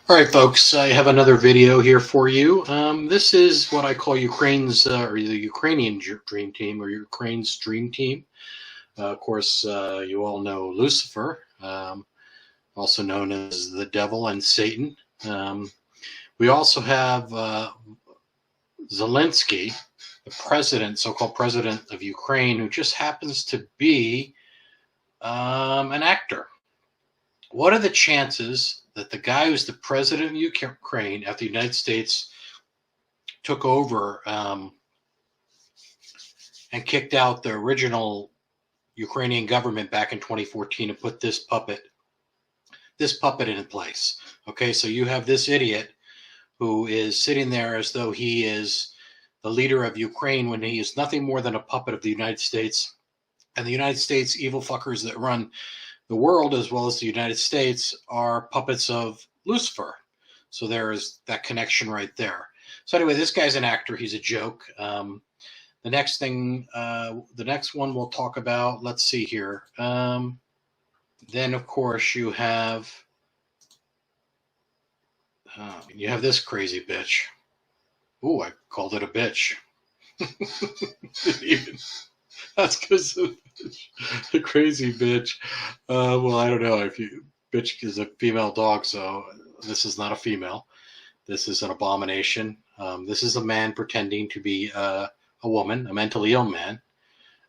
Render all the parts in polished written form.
All right, folks, I have another video here for you. This is what I call Ukraine's, or the Ukrainian dream team, or Ukraine's dream team. Of course, you all know Lucifer, also known as the devil and Satan. We also have Zelensky, the president, so-called president of Ukraine, who just happens to be an actor. What are the chances that the guy who's the president of Ukraine after the United States took over and kicked out the original Ukrainian government back in 2014 and put this puppet in place? Okay, so you have this idiot who is sitting there as though he is the leader of Ukraine when he is nothing more than a puppet of the United States. And the United States evil fuckers that run the world, as well as the United States, are puppets of Lucifer. So there is that connection right there. So anyway, this guy's an actor. He's a joke. The next one we'll talk about, let's see here. Then, of course, you have this crazy bitch. Ooh, I called it a bitch. That's because of the crazy bitch. Well, I don't know. Bitch is a female dog, so this is not a female. This is an abomination. This is a man pretending to be a woman, a mentally ill man.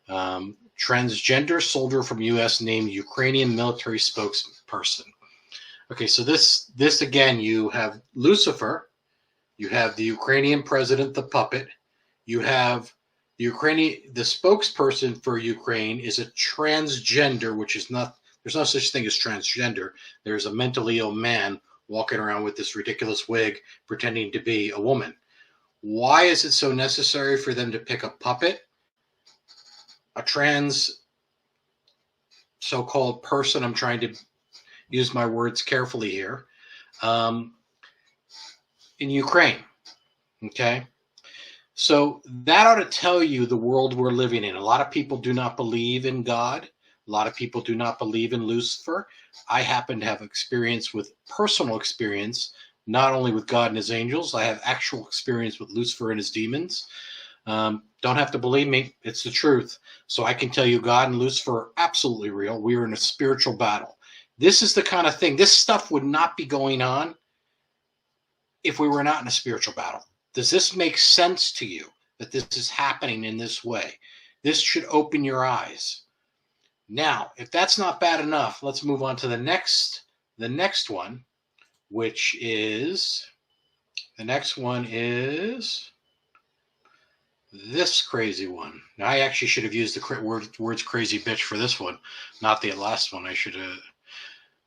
Transgender soldier from U.S. named Ukrainian military spokesperson. Okay, so this again, you have Lucifer, you have the Ukrainian president, the puppet, you have the spokesperson for Ukraine is a transgender, which is not, there's no such thing as transgender. There's a mentally ill man walking around with this ridiculous wig pretending to be a woman. Why is it so necessary for them to pick a puppet, a trans so-called person? I'm trying to use my words carefully here. In Ukraine, okay? So that ought to tell you the world we're living in. A lot of people do not believe in God. A lot of people do not believe in Lucifer. I happen to have personal experience, not only with God and his angels. I have actual experience with Lucifer and his demons. Don't have to believe me. It's the truth. So I can tell you God and Lucifer are absolutely real. We are in a spiritual battle. This is the kind of thing. This stuff would not be going on if we were not in a spiritual battle. Does this make sense to you that this is happening in this way? This should open your eyes. Now, if that's not bad enough, let's move on to the next one, which is, this crazy one. Now, I actually should have used the words crazy bitch for this one, not the last one. I should have.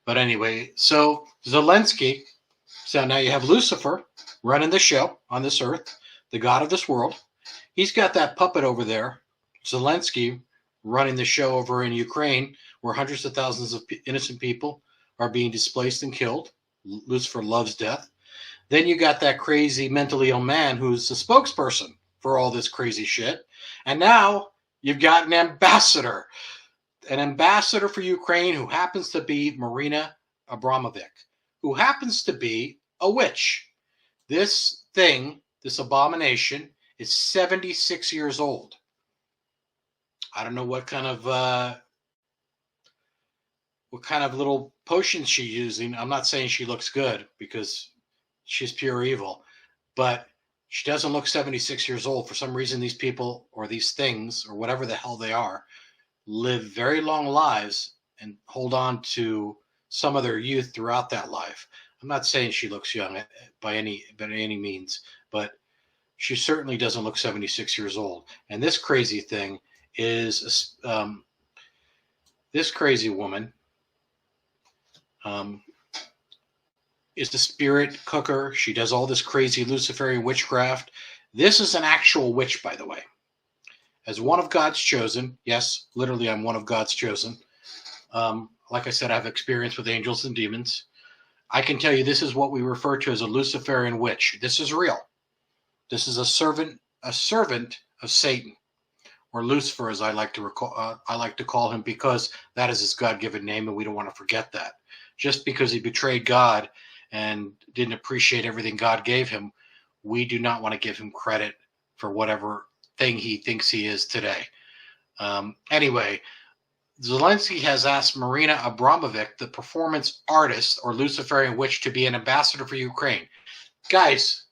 But anyway, so Zelensky. So now you have Lucifer running the show on this earth, the god of this world. He's got that puppet over there, Zelensky, running the show over in Ukraine, where hundreds of thousands of innocent people are being displaced and killed. Lucifer loves death. Then you got that crazy mentally ill man who's the spokesperson for all this crazy shit. And now you've got an ambassador for Ukraine who happens to be Marina Abramovic, who happens to be a witch. This abomination, is 76 years old. I don't know what kind of little potions she's using. I'm not saying she looks good because she's pure evil, but she doesn't look 76 years old. For some reason, these people or these things or whatever the hell they are live very long lives and hold on to some of their youth throughout that life. I'm not saying she looks young by any means, but she certainly doesn't look 76 years old. And this crazy thing is, this crazy woman is the spirit cooker. She does all this crazy Luciferian witchcraft. This is an actual witch, by the way. As one of God's chosen, yes, literally I'm one of God's chosen. Like I said, I have experience with angels and demons. I can tell you this is what we refer to as a Luciferian witch. This is real. This is a servant of Satan, or Lucifer, as I like to call him, because that is his God-given name, and we don't want to forget that. Just because he betrayed God and didn't appreciate everything God gave him, we do not want to give him credit for whatever thing he thinks he is today. Anyway, Zelensky has asked Marina Abramovic, the performance artist or Luciferian witch, to be an ambassador for Ukraine. Guys,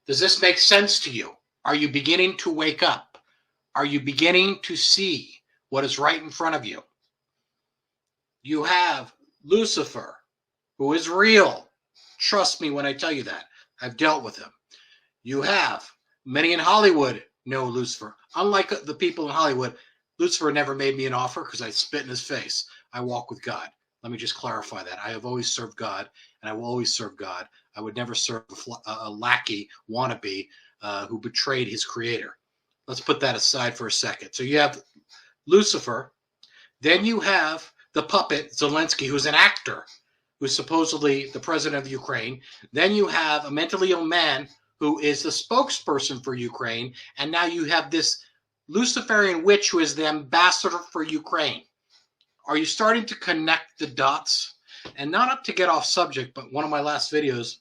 does this make sense to you? Are you beginning to wake up? Are you beginning to see what is right in front of you? You have Lucifer, who is real. Trust me when I tell you that. I've dealt with him. You have many in Hollywood know Lucifer. Unlike the people in Hollywood, Lucifer never made me an offer because I spit in his face. I walk with God. Let me just clarify that. I have always served God, and I will always serve God. I would never serve a lackey wannabe who betrayed his creator. Let's put that aside for a second. So you have Lucifer. Then you have the puppet, Zelensky, who's an actor, who's supposedly the president of Ukraine. Then you have a mentally ill man who is the spokesperson for Ukraine. And now you have this Luciferian witch who is the ambassador for Ukraine. Are you starting to connect the dots? And not up to get off subject, but one of my last videos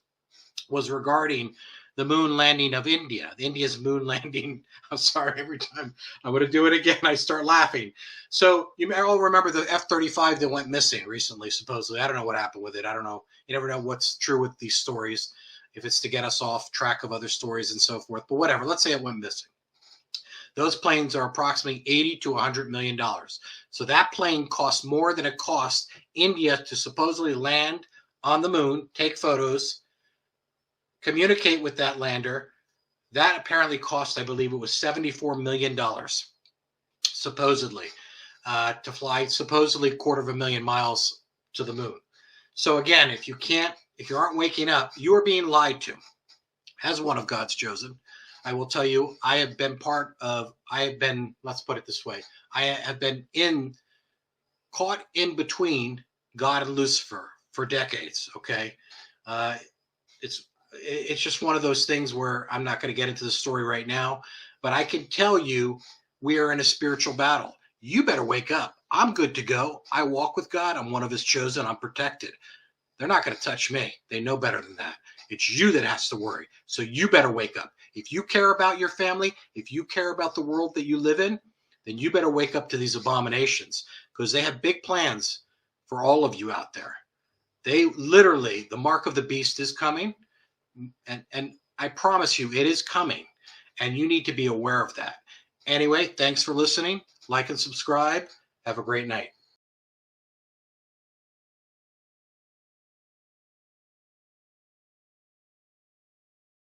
was regarding the moon landing of India. India's moon landing. I'm sorry, every time I'm going to do it again, I start laughing. So you may all remember the F-35 that went missing recently, supposedly. I don't know what happened with it. I don't know. You never know what's true with these stories, if it's to get us off track of other stories and so forth. But whatever, let's say it went missing. Those planes are approximately $80 to $100 million. So that plane costs more than it cost India to supposedly land on the moon, take photos, communicate with that lander. That apparently cost, I believe it was $74 million, supposedly, to fly supposedly 250,000 miles to the moon. So again, if you aren't waking up, you are being lied to. As one of God's chosen, I will tell you, let's put it this way, I have been caught in between God and Lucifer for decades, okay? It's just one of those things where I'm not going to get into the story right now, but I can tell you we are in a spiritual battle. You better wake up. I'm good to go. I walk with God. I'm one of his chosen. I'm protected. They're not going to touch me. They know better than that. It's you that has to worry. So you better wake up. If you care about your family, if you care about the world that you live in, then you better wake up to these abominations, because they have big plans for all of you out there. They literally, the mark of the beast is coming. And I promise you, it is coming, and you need to be aware of that. Anyway, thanks for listening. Like and subscribe. Have a great night.